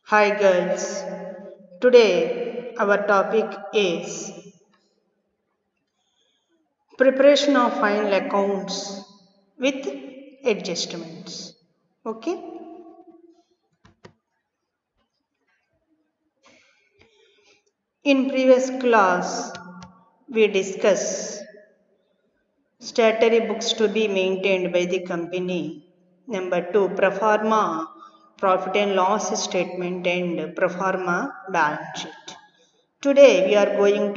Hi girls, today our topic is preparation of final accounts with adjustments. Okay, in previous class we discussed statutory books to be maintained by the company. Number 2, pro forma profit and loss statement and pro forma balance sheet. Today we are going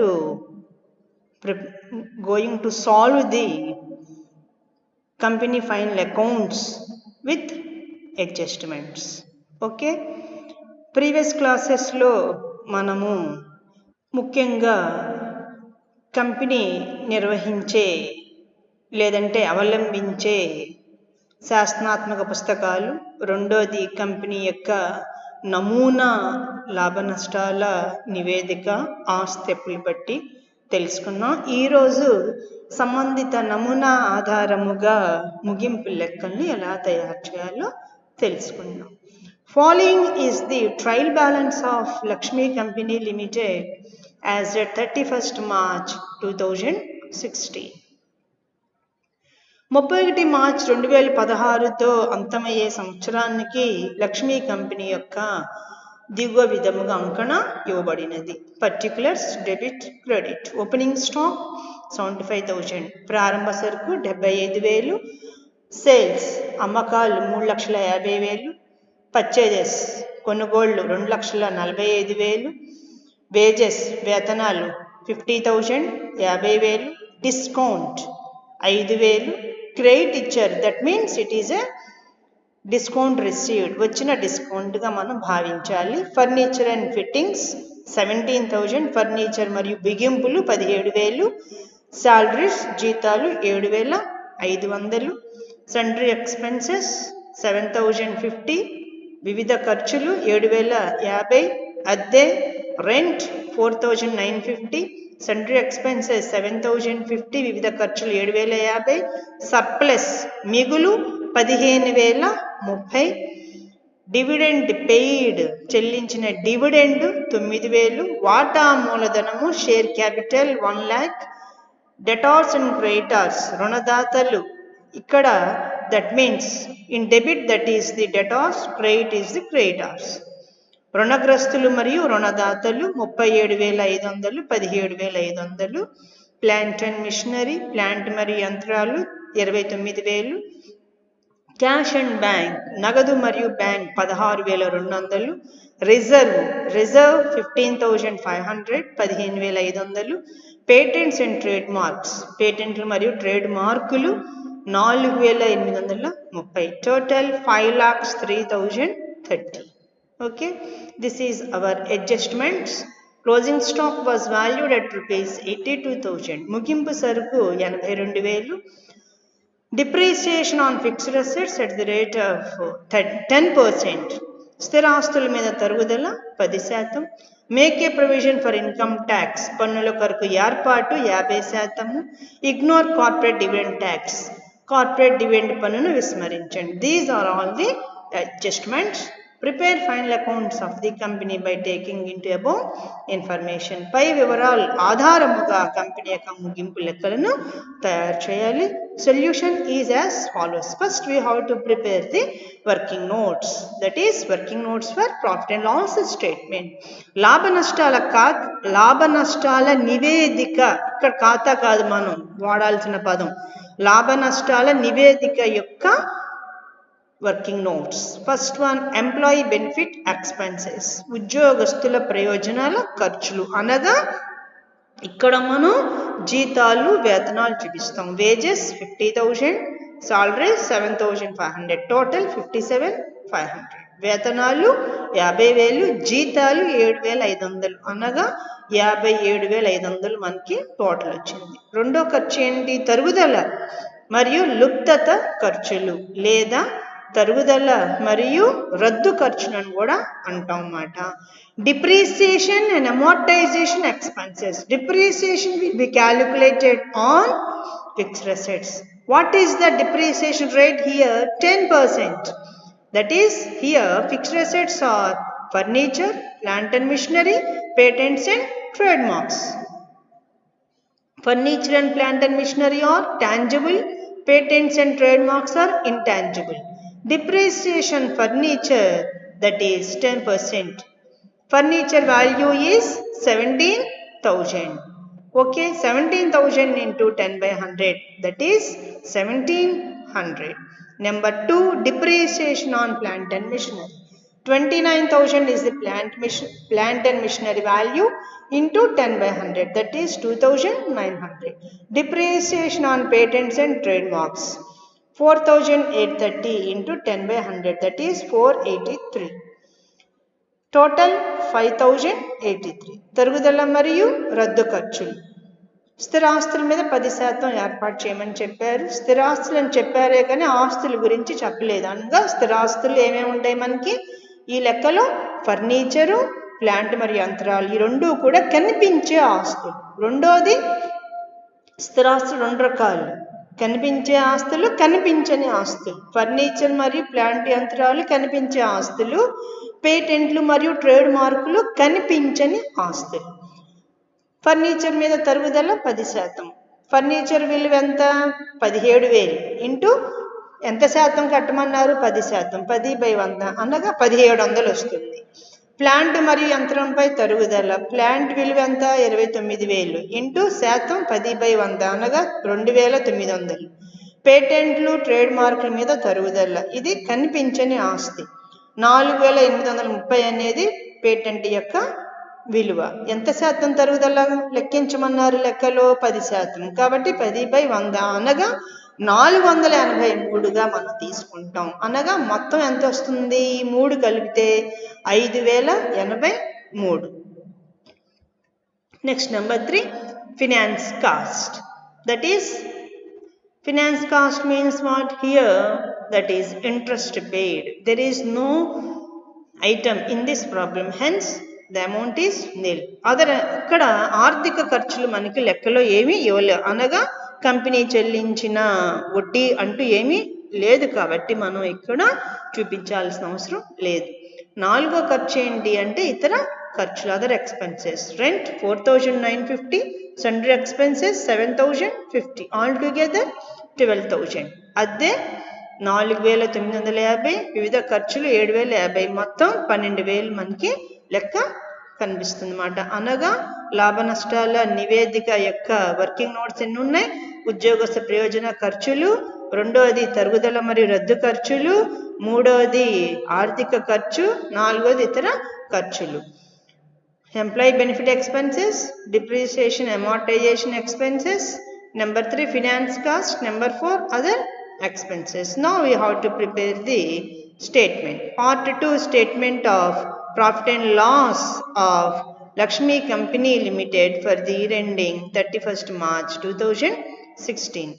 to solve the company final accounts with adjustments. Okay, previous క్లాసెస్లో మనము ముఖ్యంగా company నిర్వహించే లేదంటే అవలంబించే శాసనాత్మక పుస్తకాలు, రెండోది company యొక్క నమూనా లాభ నష్టాల నివేదిక, ఆ స్టెప్పులు బట్టి తెలుసుకున్నాం. ఈరోజు సంబంధిత నమూనా ఆధారముగా ముగింపు లెక్కల్ని ఎలా తయారు చేయాలో తెలుసుకుందాం. Following is the trial balance of Lakshmi company limited as at 31st March 2016. 31 March 2016తో అంతమయ్యే సంవత్సరానికి లక్ష్మీ కంపెనీ యొక్క దిగువ విధముగా అంకణ ఇవ్వబడినది. Particulars debit credit. Opening stock 75,000, ప్రారంభ సరుకు 75,000, సేల్స్ అమ్మకాలు 3,50,000, పర్చేజెస్ కొనుగోళ్లు 2,45,000, వేజెస్ వేతనాలు 50,000 50,000, డిస్కౌంట్ 5,000, క్రెడిట్ ఇచ్చారు, that means it is a discount received, వచ్చిన డిస్కౌంట్గా మనం భావించాలి. ఫర్నిచర్ అండ్ ఫిట్టింగ్స్ 17,000, ఫర్నిచర్ మరియు బిగింపులు 17,000, శాలరీస్ జీతాలు 7,500, సండ్రీ ఎక్స్పెన్సెస్ 7,050, వివిధ ఖర్చులు 7,050, అద్దె రెంట్ 4,950, సండ్రీ ఎక్స్పెన్సెస్ 7,050, వివిధ ఖర్చులు 7,050, సర్ప్లస్ మిగులు 15,030, డివిడెండ్ పెయిడ్ చెల్లించిన డివిడెండ్ 9,000, వాటా మూలధనము share capital 1 lakh, debtors and creditors రుణదాతలు, ఇక్కడ that means in debit that is the debtors, credit is the creditors. రుణగ్రస్తులు మరియు రుణదాతలు 37,500 17,500, ప్లాంట్ అండ్ మిషనరీ ప్లాంట్ మరియు యంత్రాలు 29,000, క్యాష్ అండ్ బ్యాంక్ నగదు మరియు bank 16,200, reserve 15,500 15,500, patents and trade marks పేటెంట్లు మరియు ట్రేడ్ మార్కులు 4,830, total 5,03,030. Okay, this is our adjustments. Closing stock was valued at rupees 82,000, ముగింపు సరుకు 82,000, depreciation on fixed assets at the rate of 10%, స్థిరాస్తుల మీద తరుగుదల 10%, make a provision for income tax పన్నుల కొరకు ఏర్పాటు 50%, ignore corporate dividend tax corporate dividend పన్నును విస్మరించండి. These are all the adjustments. Prepare final accounts of the company by taking into above information. పై వివరాలు ఆధారముగా కంపెనీ యొక్క ముగింపు లెక్కలను తయారు చేయాలి. Solution is as follows. First we have to prepare the working notes, that is working notes for profit and loss statement. లాభ నష్టాల నివేదిక, ఇక్కడ ఖాతా కాదు మనం వాడాల్సిన పదం, లాభ నష్టాల నివేదిక యొక్క working notes. First one, employee benefit expenses, ఉద్యోగస్తుల ప్రయోజనాల ఖర్చులు, అనగా ఇక్కడ మనం జీతాలు వేతనాలు చూపిస్తాం. వేజెస్ 50,000, సాలరీస్ 7,500, టోటల్ 57,500, వేతనాలు 50,000, జీతాలు 7,500, అనగా 57,500 మనకి టోటల్ వచ్చింది. రెండో ఖర్చు ఏంటి? తరుగుదల మరియు లుప్తత ఖర్చులు లేదా తరుగుదల మరియు రద్దు ఖర్చులను కూడా అంటాం అన్నమాట. Depreciation and amortisation expenses. Depreciation will be calculated on fixed assets. What is the depreciation rate here? 10%. That is, here fixed assets are furniture, plant and machinery, patents and trademarks. Furniture and plant and machinery are tangible, patents and trademarks are intangible. Depreciation furniture, that is 10%. Furniture value is 17,000. Okay, 17,000 into 10 by 100, that is 1700. Number 2, depreciation on plant and machinery. 29,000 is the plant and machinery value into 10 by 100, that is 2,900. Depreciation on patents and trademarks. 4,830 into 10 by 100, that is 483. Total 5,083. తరుగుదల మరియు రద్దు ఖర్చులు. స్థిరాస్తుల మీద 10% ఏర్పాటు చేయమని చెప్పారు. స్థిరాస్తులు అని చెప్పారే కానీ ఆస్తుల గురించి చెప్పలేదు. అనగా స్థిరాస్తులు ఏమేమి ఉంటాయి మనకి ఈ లెక్కలో? ఫర్నిచరు, ప్లాంట్ మరియు యంత్రాలు, ఈ రెండు కూడా కనిపించే ఆస్తులు. రెండోది స్థిరాస్తులు 2 రకాలు, కనిపించే ఆస్తులు, కనిపించని ఆస్తులు. ఫర్నిచర్ మరియు ప్లాంట్ యంత్రాలు కనిపించే ఆస్తులు, పేటెంట్లు మరియు ట్రేడ్ మార్కులు కనిపించని ఆస్తులు. ఫర్నిచర్ మీద తరుగుదల 10%. ఫర్నిచర్ విలువ ఎంత? 17,000 ఇంటూ ఎంత శాతం కట్టమన్నారు? 10%. 10/100 అనగా 1,700 వస్తుంది. ప్లాంట్ మరియు యంత్రంపై తరుగుదల. ప్లాంట్ విలువ ఎంత? 29,000 ఇంటూ శాతం 10/100 అనగా 2,900. పేటెంట్లు, ట్రేడ్ మార్కుల మీద తరుగుదల. ఇది కనిపించని ఆస్తి. 4,830 అనేది పేటెంట్ యొక్క విలువ. ఎంత శాతం తరుగుదల లెక్కించమన్నారు లెక్కలో? 10%. కాబట్టి 10/100 అనగా 483గా మనం తీసుకుంటాం. అనగా మొత్తం ఎంత వస్తుంది? ఈ 3 కలిపితే 5,083. Next number 3, finance cost. That is, finance cost means what here? That is interest paid. There is no item in this problem, hence the amount is nil. ఇక్కడ ఆర్థిక ఖర్చులు మనకి లెక్కలో ఏమీ ఇవ్వలేవు. అనగా కంపెనీ చెల్లించిన వడ్డీ అంటూ ఏమీ లేదు కాబట్టి మనం ఇక్కడ చూపించాల్సిన అవసరం లేదు. 4వ ఖర్చు ఏంటి అంటే ఇతర ఖర్చులు, other expenses. Rent 4,950, sundry expenses 7,050, all together 12,000. అద్దె 4,950, వివిధ ఖర్చులు 7,050, మొత్తం 12,000 మనకి లెక్క కనిపిస్తుంది అన్నమాట. అనగా లాభ నష్టాల నివేదిక యొక్క వర్కింగ్ నోట్స్ ఎన్ని ఉన్నాయి? ఉద్యోగస్థ ప్రయోజన ఖర్చులు, రెండవది తరుగుదల మరియు రద్దు ఖర్చులు, మూడవది ఆర్థిక ఖర్చు, నాలుగవది ఇతర ఖర్చులు. Employee benefit expenses, depreciation amortisation expenses. Number 3, finance cost. Number 4, other expenses. Now we have to prepare the statement. Part 2, statement of profit and loss of Lakshmi Company Limited for the year ending 31st March 2016.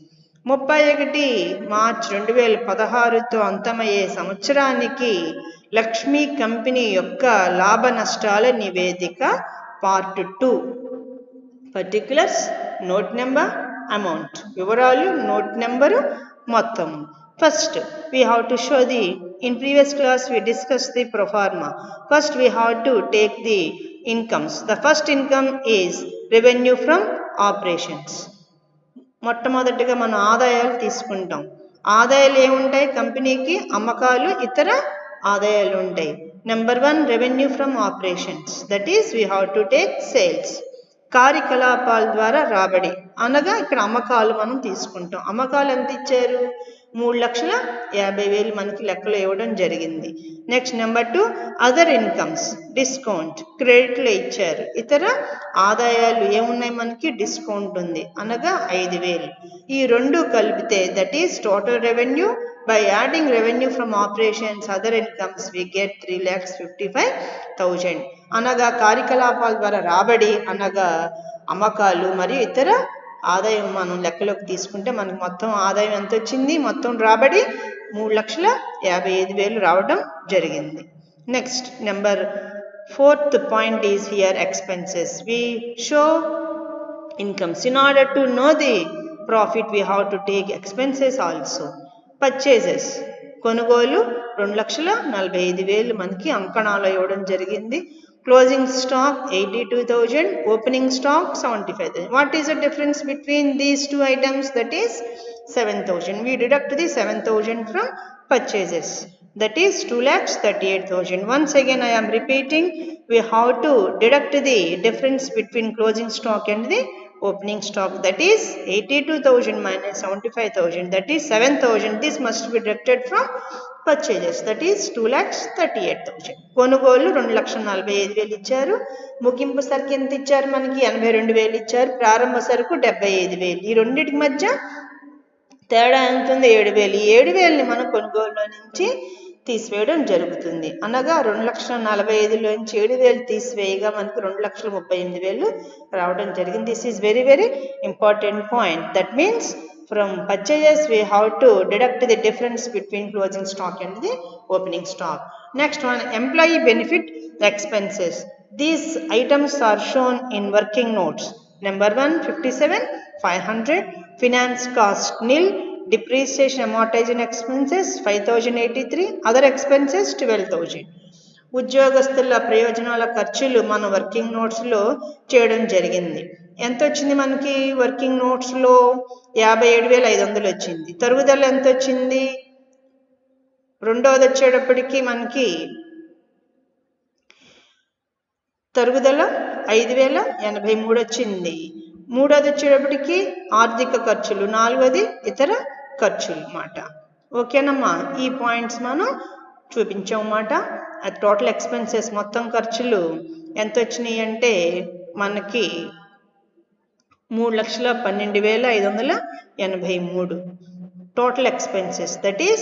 31 March 2016తో అంతమయ్యే సంవత్సరానికి Lakshmi company యొక్క లాభ నష్టాల నివేదిక part 2. Particulars, note number, amount. వివరాలు, note number, మొత్తం. First, we have to show in previous class we discussed the pro forma. First, we have to take the incomes. The first income is revenue from operations. మొట్టమొదటిగా మనం ఆదాయాలు తీసుకుంటాం. ఆదాయాలు ఏముంటాయి కంపెనీకి? అమ్మకాలు, ఇతర ఆదాయాలు ఉంటాయి. Number 1, revenue from operations. That is we have to take sales. కార్యకలాపాల ద్వారా రాబడి అనగా ఇక్కడ అమ్మకాలు మనం తీసుకుంటాం. అమ్మకాలు ఎంత ఇచ్చారు? 3,50,000 మనకి లెక్కలో ఇవ్వడం జరిగింది. Next number 2, other incomes. Discount, క్రెడిట్లో ఇచ్చారు. ఇతర ఆదాయాలు ఏమున్నాయి మనకి? డిస్కౌంట్ ఉంది అనగా 5,000. ఈ రెండు కలిపితే that is total revenue. By adding revenue from operations, other incomes, we get 3,55,000. అనగా కార్యకలాపాల ద్వారా రాబడి అనగా అమ్మకాలు మరియు ఇతర ఆదాయం మనం లెక్కలోకి తీసుకుంటే మనకు మొత్తం ఆదాయం ఎంత వచ్చింది? మొత్తం రాబడి 3,55,000 రావడం జరిగింది. Next number 4th point is here expenses. We show incomes. In order to know the profit, we have to take expenses also. Purchases. కొనుగోలు 2,45,000 మనకి అంకణాలు ఇవ్వడం జరిగింది. Closing stock 82,000, opening stock 75,000. What is the difference between these two items? That is 7,000. We deduct the 7,000 from purchases. That is 2,38,000. Once again I am repeating, we have to deduct the difference between closing stock and the opening stock. That is 82,000 minus 75,000. That is 7,000. This must be deducted from purchases. That is 2,38,000. కొనుగోలు 2,45,000 ఇచ్చారు. ముగింపు సరుకు ఎంత ఇచ్చారు? మనకి 82,000 ఇచ్చారు. ప్రారంభ సరుకు 75,000. ఈ రెండింటికి మధ్య తేడా ఎంత ఉంది? 7,000. ఈ 7,000ని మనం కొనుగోలులో నుంచి తీసివేయడం జరుగుతుంది. అనగా 2,45,000లోంచి 7,000 తీసివేయగా మనకు 2,38,000 రావడం జరిగింది. This is very very important point. That means from purchases we have to deduct the difference between closing stock and the opening stock. Next one, employee benefit expenses. These items are shown in working notes. Number 1, 57,500. Finance cost nil. Depreciation amortization expenses 5,083. Other expenses 12,000. ఉద్యోగస్తుల ప్రయోజనాల ఖర్చులు మన working నోట్స్లో చేయడం జరిగింది. ఎంత వచ్చింది మనకి working నోట్స్లో? 57,500 వచ్చింది. తరుగుదల ఎంత వచ్చింది? రెండవది వచ్చేటప్పటికి మనకి తరుగుదల 5,083 వచ్చింది. మూడోది వచ్చేటప్పటికి ఆర్థిక ఖర్చులు, నాలుగోది ఇతర ఖర్చులు అన్నమాట. ఓకేనమ్మా, ఈ పాయింట్స్ మనం చూపించామన్నమాట. టోటల్ ఎక్స్పెన్సెస్ మొత్తం ఖర్చులు ఎంత వచ్చినాయి అంటే మనకి 3,12,583 total expenses. That is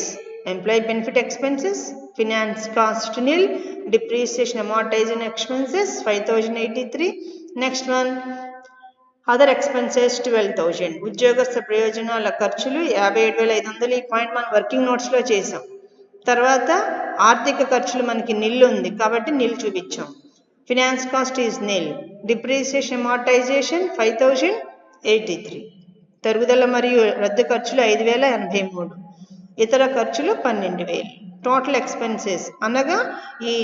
employee benefit expenses, finance cost nil, depreciation amortization expenses 5,083. Next one, other expenses 12,000. ఉద్యోగస్థ ప్రయోజనాల ఖర్చులు 57,500. ఈ పాయింట్ మనం వర్కింగ్ నోట్స్లో చేసాం. తర్వాత ఆర్థిక ఖర్చులు మనకి నిల్ ఉంది కాబట్టి నిల్ చూపించాం. Finance cost is nil. Depreciation amortisation 5,083. తరుగుదల మరియు రద్దు ఖర్చులు 5,083. ఇతర ఖర్చులు 12,000. టోటల్ ఎక్స్పెన్సెస్ అనగా ఈ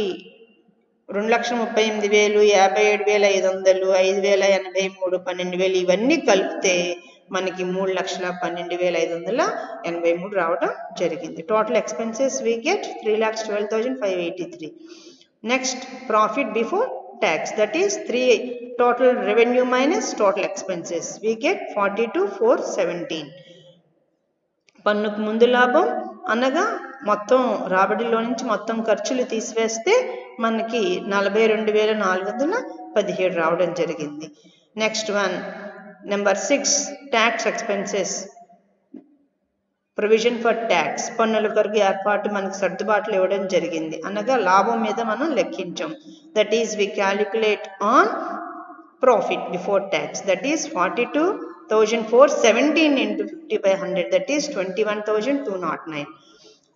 2,38,000, 57,500, 5,083, 12,000 ఇవన్నీ కలిపితే మనకి 3,12,583 రావడం జరిగింది. Total expenses we get 3,12,583. Next, profit before tax, that is 3 total revenue minus total expenses, we get 42,417. పన్నుకు ముందు లాభం అనగా మొత్తం రాబడిలో నుంచి మొత్తం ఖర్చులు తీసివేస్తే మనకి 42,417 రావడం జరిగింది. Next one, number 6, tax expenses. Provision for tax, పన్నుల కొరకు ఏర్పాటు మనకు సర్దుబాట్లు ఇవ్వడం జరిగింది. అనగా లాభం మీద మనం లెక్కించాం. That is we calculate on profit before tax. That is 42,417 into 50/100. That is 21,209.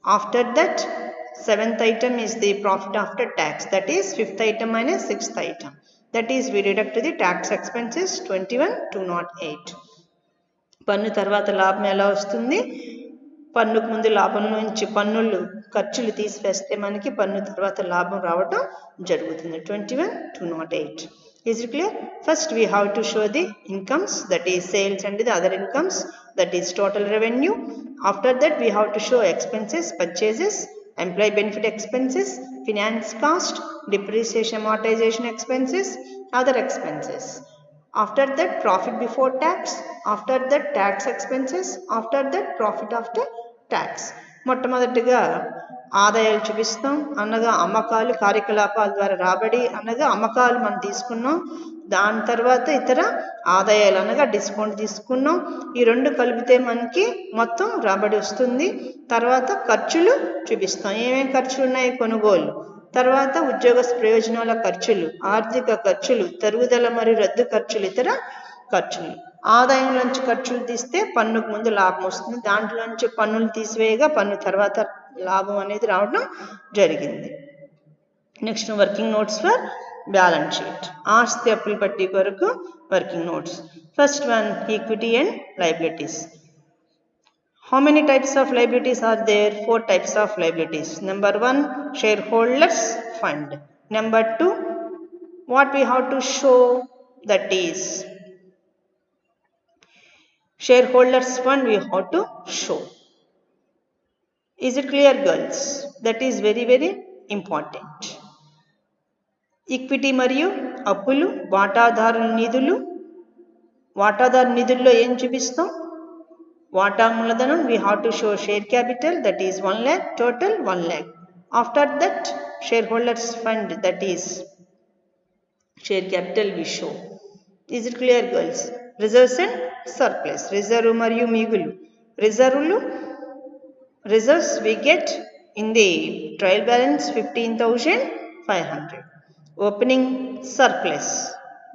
After that, 7th item is the profit after tax. That is 5th item minus 6th item. That is we deduct the tax expenses 21,208. పన్ను తర్వాత లాభం ఎలా వస్తుంది? పన్నుకు ముందు లాభం నుంచి పన్నులు ఖర్చులు తీసివేస్తే మనకి పన్ను తర్వాత లాభం రావటం జరుగుతుంది. 21,208. Is it clear? First we have to show the incomes, that is sales, and the other incomes, that is total revenue. After that we have to show expenses, purchases, employee benefit expenses, finance cost, depreciation amortization expenses, other expenses. After that profit before tax, after that tax expenses, after that profit after tax. మొట్టమొదటిగా ఆదాయాలు చూపిస్తాం. అనగా అమ్మకాలు, కార్యకలాపాల ద్వారా రాబడి అనగా అమ్మకాలు మనం తీసుకున్నాం. దాని తర్వాత ఇతర ఆదాయాలు అనగా డిస్కౌంట్ తీసుకున్నాం. ఈ రెండు కలిపితే మనకి మొత్తం రాబడి వస్తుంది. తర్వాత ఖర్చులు చూపిస్తాం. ఏమేమి ఖర్చులు ఉన్నాయి? కొనుగోలు, తర్వాత ఉద్యోగ ప్రయోజనాల ఖర్చులు, ఆర్థిక ఖర్చులు, తరుగుదల మరియు రద్దు ఖర్చులు, ఇతర ఖర్చులు. ఆదాయం నుంచి ఖర్చులు తీస్తే పన్నుకు ముందు లాభం వస్తుంది. దాంట్లో నుంచి పన్నులు తీసివేయగా పన్ను తర్వాత లాభం అనేది రావడం జరిగింది. Next, working notes for balance sheet. ఆస్తి అప్పుల పట్టీ కొరకు working notes. First one, equity and liabilities. How many types of liabilities are there? 4 types of liabilities. Number 1, shareholders fund. Number 2, what we have to show, that is shareholders fund we have to show. Is it clear, girls? That is very very important. Equity మరియు అప్పులు, వాటాదారుల నిధులు. వాటాదారు నిధుల్లో ఏం చూపిస్తాం? వాటా మూలధనం we have to show share capital, that is 1 lakh, total 1 lakh. After that shareholders fund, that is share capital we show. Is it clear, girls? Reserves and surplus. Reserve మరియు మిగులు. Reserves we get in the trial balance 15,500. Opening surplus,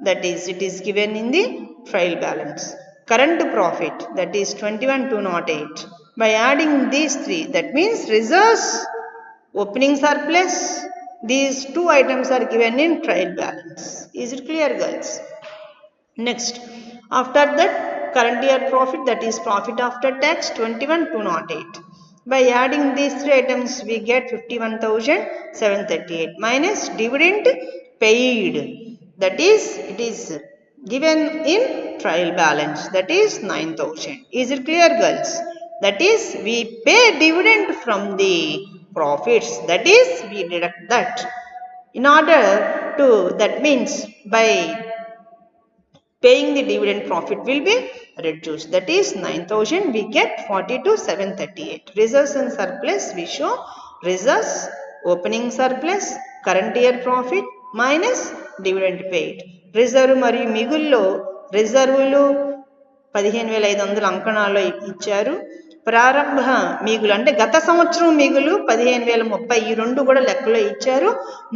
that is it is given in the trial balance. Current profit, that is 21,208. By adding these three, that means reserves, opening surplus, these two items are given in trial balance. Is it clear, girls? Next, after that current year profit, that is profit after tax 21,208. By adding these three items we get 51,738 minus dividend paid, that is it is given in trial balance, that is 9,000. Is it clear, girls? That is we pay dividend from the profits, that is we deduct that. In order to, that means by paying the dividend, profit will be reduced, that is 9,000 we get 42,738. Reserves and surplus we show reserves, opening surplus, current year profit minus dividend paid. Reserve మరియు మిగుల్లో రిజర్వులు 15,500 అంకణాల్లో ఇచ్చారు. ప్రారంభ మిగులు అంటే గత సంవత్సరం మిగులు 15,030, ఈ రెండు కూడా లెక్కలో ఇచ్చారు.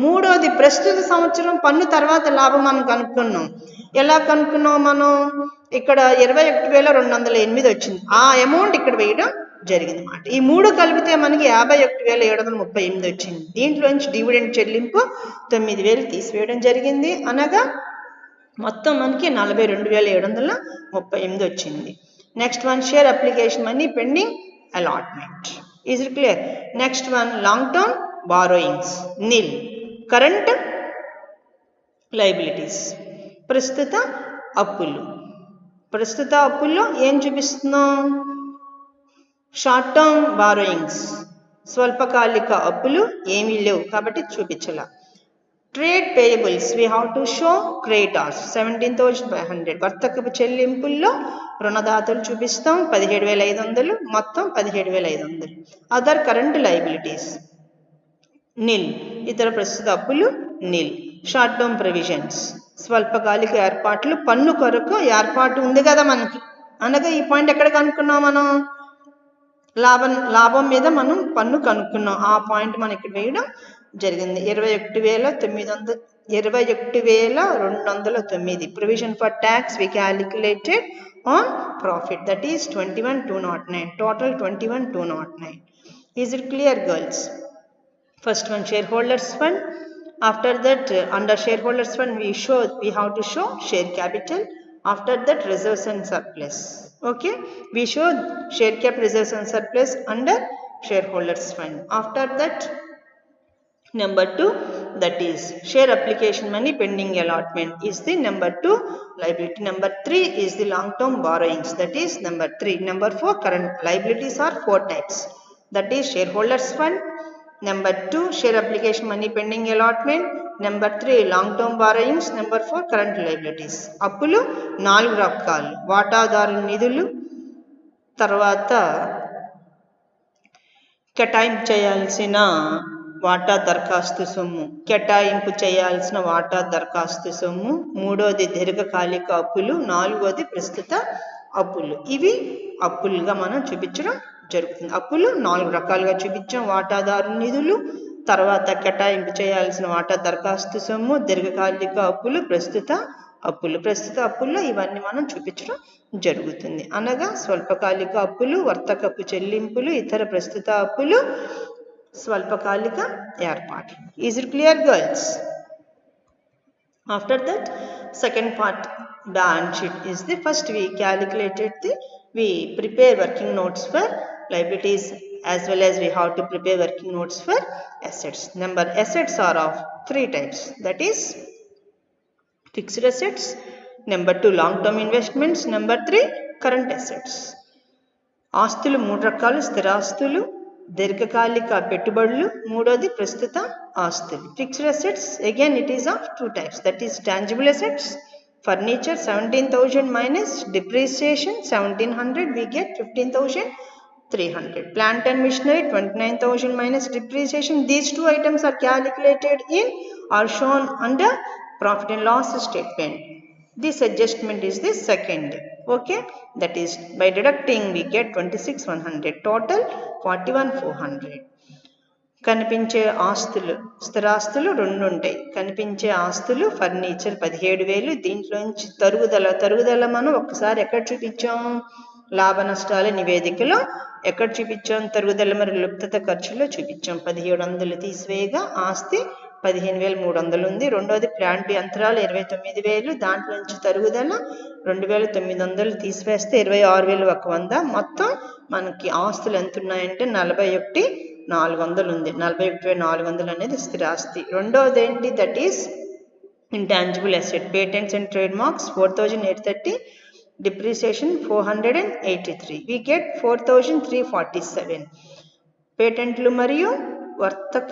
మూడోది ప్రస్తుత సంవత్సరం పన్ను తర్వాత లాభం మనం కనుక్కున్నాం. ఎలా కనుక్కున్నాం మనం? ఇక్కడ 21,208 వచ్చింది, ఆ అమౌంట్ ఇక్కడ వేయడం జరిగింది అన్నమాట. ఈ మూడు కలిపితే మనకి 51,738 వచ్చింది. దీంట్లోంచి డివిడెండ్ చెల్లింపు 9,000 తీసివేయడం జరిగింది, అనగా మొత్తం మనకి 42,738 వచ్చింది. Next one, share application money pending allotment. Is it clear? Next one, long term borrowings nil. Current liabilities ప్రస్తుత అప్పులు. ప్రస్తుత అప్పుల్లో ఏం చూపిస్తున్నాం? షార్ట్ టర్మ్ బారోయింగ్స్, స్వల్పకాలిక అప్పులు ఏమీ లేవు కాబట్టి చూపించాల. Trade payables we have to show creditors 17,500. వర్తకపు చెల్లింపుల్లో రుణదాతలు చూపిస్తాం 17,500, మొత్తం 17,500. అదర్ కరెంట్ లైబిలిటీస్ నిల్, ఇతర ప్రస్తుత అప్పులు నిల్. షార్ట్ టర్మ్ ప్రొవిజన్స్, స్వల్పకాలిక ఏర్పాట్లు, పన్ను కొరకు ఏర్పాటు ఉంది కదా మనకి, అనగా ఈ పాయింట్ ఎక్కడ కనుక్కున్నాం మనం? లాభం మీద మనం పన్ను కనుక్కున్నాం, ఆ పాయింట్ మనం ఇక్కడ వేయడం జరిగింది. 21,209. Provision for tax we calculated on profit, that is 21,209. Total 21,209. Is it clear, girls? First one, shareholders fund. After that, under shareholders fund we have to show share capital. After that, reserves and surplus. Okay, we show share cap, reserves and surplus under shareholders fund. After that, number 2, that is share application money pending allotment is the number 2 liability. Number 3 is the long term borrowings, that is number 3. Number 4, current liabilities are 4 types, that is shareholders fund. Number 2, share application money pending allotment. Number 3, long term borrowings. Number 4, current liabilities. అప్పులు 4 రకాలు. వాటాదారు నిధులు, తర్వాత కేటాయింపు చేయాల్సిన వాటా దరఖాస్తు సొమ్ము, కేటాయింపు చేయాల్సిన వాటా దరఖాస్తు సొమ్ము. మూడోది దీర్ఘకాలిక అప్పులు. నాలుగోది ప్రస్తుత అప్పులు. ఇవి అప్పులుగా మనం చూపించడం జరుగుతుంది. అప్పులు 4 రకాలుగా చూపించాం. వాటాదారు నిధులు, తర్వాత కేటాయింపు చేయాల్సిన వాటా దరఖాస్తు సొమ్ము, దీర్ఘకాలిక అప్పులు, ప్రస్తుత అప్పులు. ప్రస్తుత అప్పుల్లో ఇవన్నీ మనం చూపించడం జరుగుతుంది, అనగా స్వల్పకాలిక అప్పులు, వర్తకపు చెల్లింపులు, ఇతర ప్రస్తుత అప్పులు, స్వల్పకాలిక ఏర్పాట్లు. Is it clear, girls? After that, second part, balance sheet is the first we calculated we prepare working notes for liabilities, as well as we have to prepare working notes for assets. Number assets are of three types, that is fixed assets, number 2 long term investments, number 3 current assets. ఆస్తులు మూడు రకాలు, స్థిరాస్తులు, దీర్ఘకాలిక పెట్టుబడులు, మూడోది ప్రస్తుత ఆస్తులు. Fixed assets again it is of two types, that is tangible assets, furniture 17,000 minus depreciation 1,700, we get 15,300. Plant and machinery 29,000 minus depreciation. These two items are calculated in or shown under profit and loss statement. This adjustment is the second. Okay, that is by deducting we get 26,100, total 41,400. కనిపించే ఆస్తులు, స్థిరాస్తులు రెండు ఉంటాయి. కనిపించే ఆస్తులు furniture 17,000, దీంట్లోంచి తరుగుదల మనం ఒక్కసారి ఎక్కడ చూపించాం, లాభ నష్టాల నివేదికలో ఎక్కడ చూపించాం తరుగుదల, మరి లుప్తత ఖర్చులో చూపించాం. 1,700 తీసివేయగా ఆస్తి 15,300 ఉంది. రెండోది ప్లాంట్ యంత్రాలు 29,000, దాంట్లోంచి తరుగుదల 2,900 తీసివేస్తే 26,100, మొత్తం మనకి ఆస్తులు ఎంత ఉన్నాయంటే 41,400 ఉంది. 41,400 అనేది స్థిరాస్తి. రెండోది ఏంటి, that is intangible asset, patents and trade marks 4,830, depreciation 483, we get 4,347. పేటెంట్లు మరియు వర్తక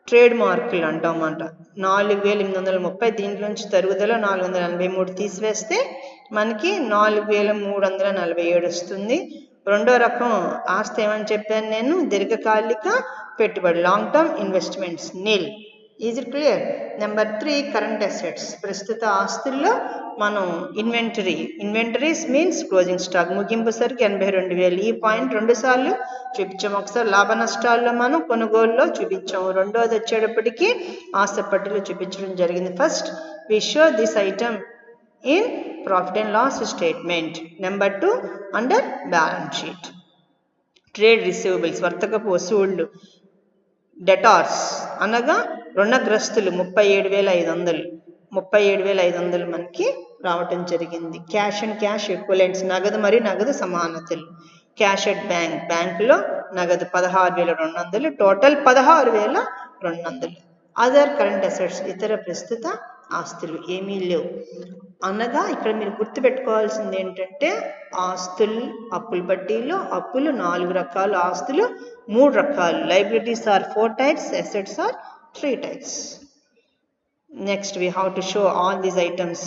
ట్రేడ్ మార్కులు అంటామన్నమాట 4,830, దీంట్లోంచి తరుగుదల 483 తీసివేస్తే మనకి 4,347 వస్తుంది. రెండో రకం ఆస్తి ఏమని చెప్పాను నేను, దీర్ఘకాలిక పెట్టుబడి, long term investments, nil. Is it clear? Number 3 current assets, ప్రస్తుత ఆస్తుల్లో మనం ఇన్వెంటరీస్ మీన్స్ క్లోజింగ్ స్టాక్, ముగింపు సరికి 82,000. ఈ పాయింట్ 2 సార్లు చూపించాం. ఒకసారి లాభ నష్టాల్లో మనం కొనుగోలులో చూపించాం, రెండోది వచ్చేటప్పటికి ఆస్తి పట్టిలో చూపించడం జరిగింది. First we show this item in profit and loss statement. Number 2 under balance sheet. Trade receivables, వర్తకపు వసూళ్లు, డెటార్స్ అనగా రుణగ్రస్తులు 37,500 మనకి రావటం జరిగింది. క్యాష్ అండ్ క్యాష్ ఈక్వలెంట్స్, నగదు మరియు నగదు సమానతలు. క్యాష్ అట్ బ్యాంకులో నగదు 16,200, టోటల్ 16,200. అదర్ కరెంట్ అసెట్స్, ఇతర ప్రస్తుత ఆస్తులు ఏమీ లేవు. అనగా ఇక్కడ మీరు గుర్తుపెట్టుకోవాల్సింది ఏంటంటే ఆస్తులు అప్పుల పట్టీలో అప్పులు 4 రకాలు, ఆస్తులు 3 రకాలు. Liabilities are 4 types, assets are 3 types. Next we have to show all these items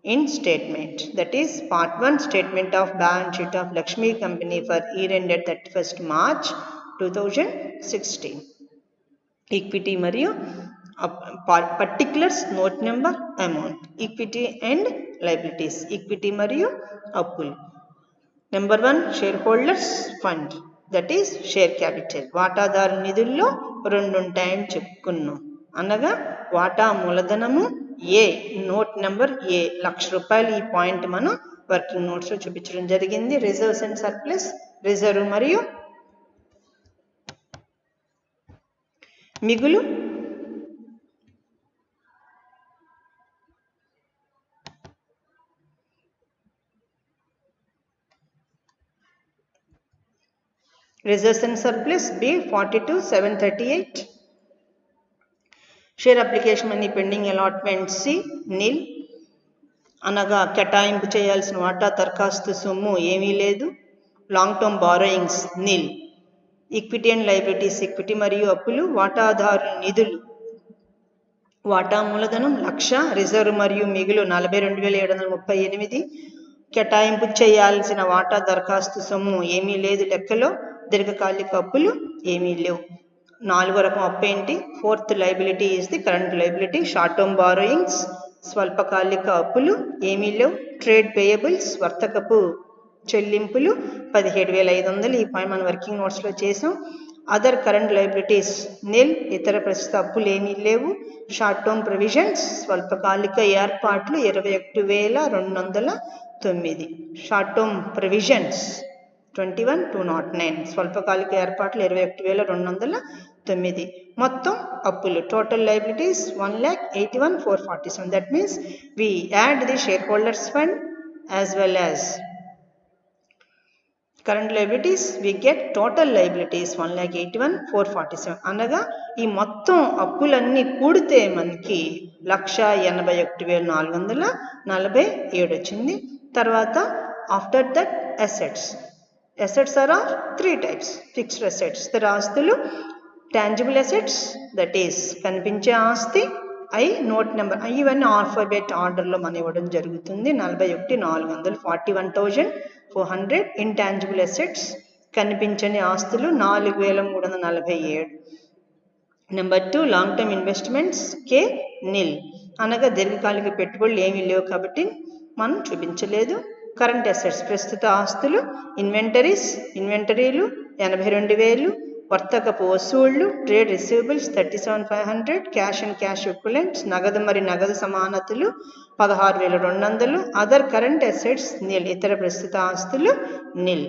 in statement, that is part 1, statement of balance sheet of Lakshmi Company for year ended 31st March 2016. Equity మరియు particulars, note number, amount. Equity and liabilities, equity మరియు అప్పులు. Number 1 share holders fund, that is share capital. వాటాదారు నిధుల్లో 2 ఉంటాయని చెప్పుకున్నాం. అనగా వాటా మూలధనము ఏ, నోట్ నెంబర్ ఏ, ₹1,00,000. ఈ పాయింట్ మనం వర్కింగ్ నోట్స్లో చూపించడం జరిగింది. రిజర్వ్స్ అండ్ సర్ప్లస్, రిజర్వ్ మరియు మిగులు. Reserves and surplus B 42,738. Share application money pending allotment C నిల్, అనగా కేటాయింపు చేయాల్సిన వాటా దరఖాస్తు సొమ్ము ఏమీ లేదు. Long term borrowings nil. Equity and liabilities, equity మరియు అప్పులు. వాటాదారు నిధులు, వాటా మూలధనం 1,00,000, రిజర్వ్ మరియు మిగులు 42,738. కేటాయింపు చేయాల్సిన వాటా దరఖాస్తు సొమ్ము ఏమీ లేదు లెక్కలో. దీర్ఘకాలిక అప్పులు ఏమీ లేవు. 4వ రకం అప్పు ఏంటి, 4th liability is the current liability. Short term borrowings, స్వల్పకాలిక అప్పులు ఏమీ లేవు. ట్రేడ్ పేయబుల్స్, వర్తకపు చెల్లింపులు 17,500. ఈ పాయింట్ మనం వర్కింగ్ నోట్స్లో చేసాం. అదర్ కరెంట్ లైబిలిటీస్ నిల్, ఇతర ప్రస్తుత అప్పులు ఏమీ లేవు. షార్ట్ టర్మ్ ప్రొవిజన్స్, స్వల్పకాలిక ఏర్పాట్లు 21,209. షార్ట్ టర్మ్ ప్రొవిజన్స్ 21,209, స్వల్పకాలిక ఏర్పాట్లు 21,209. మొత్తం అప్పులు, total liabilities 1,81,447. That means we add the shareholders fund as well as current liabilities we get total liabilities 1,81,447 అనగా ఈ మొత్తం అప్పులన్నీ కూడితే మనకి 1,81,447 వచ్చింది. తర్వాత after that assets are 3 types. Fixed assets స్థిర ఆస్తులు, టాంజిబుల్ అసెట్స్ దట్ ఈస్ కనిపించే ఆస్తి, నోట్ నెంబర్ ఇవన్నీ ఆల్ఫాబెట్ ఆర్డర్లో మనం ఇవ్వడం జరుగుతుంది. 41,400 ఇంటాంజిబుల్ అసెట్స్ కనిపించని ఆస్తులు 4,347. నెంబర్ 2 లాంగ్ టర్మ్ ఇన్వెస్ట్మెంట్స్ నిల్ అనగా దీర్ఘకాలిక పెట్టుబడులు ఏమీ లేవు కాబట్టి మనం చూపించలేదు. కరెంట్ అసెట్స్ ప్రస్తుత ఆస్తులు, ఇన్వెంటరీలు 82,000, వర్తకపు వసూళ్లు trade receivables 37,500, cash and cash equivalents నగదు మరి నగదు సమానతలు 16,200, అదర్ కరెంట్ అసెట్స్ నిల్ ఇతర ప్రస్తుత ఆస్తులు నిల్.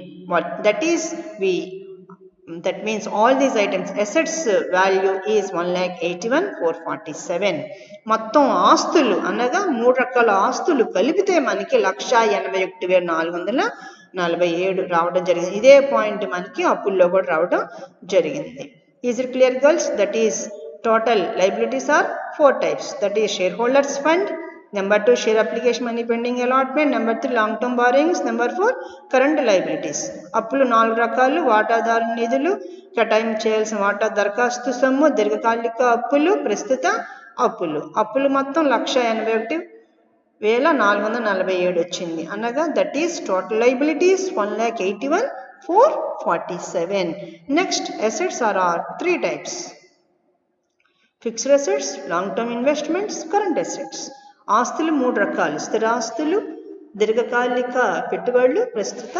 That means all these items assets value is 1,81,447. మొత్తం ఆస్తులు అనగా 3 రకాల ఆస్తులు కలిపితే మనకి 1,81,447 రావడం జరిగింది. ఇదే పాయింట్ మనకి అప్పుల్లో కూడా రావడం జరిగింది. Is it clear girls? That is total liabilities are 4 types. That is shareholders fund, number 2 share application money pending allotment, number 3 long term borrowings, number 4 current liabilities. అప్పులు 4 రకాలు: వాటాదారు నిధులు, కేటాయింపు చేయాల్సిన వాటా దరఖాస్తు సొమ్ము, దీర్ఘకాలిక అప్పులు, ప్రస్తుత అప్పులు మొత్తం 1,81,447 వచ్చింది అనగా that is total liabilities 1,81,447. Next assets are 3 types. Fixed assets, long term investments, current assets. ఆస్తులు 3 రకాలు: స్థిరాస్తులు, దీర్ఘకాలిక పెట్టుబడులు, ప్రస్తుత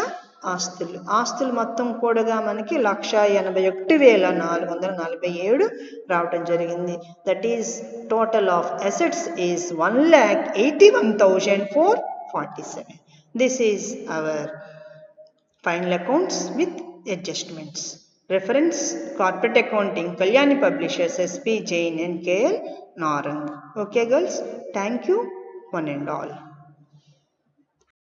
ఆస్తులు మొత్తం కూడగా మనకి 1,81,447 రావటం జరిగింది. That is total of assets is 1,81,447. This is our final accounts with adjustments. Reference Corporate Accounting, Kalyani Publishers, SP Jain and KL Narang. Okay girls, thank you one and all.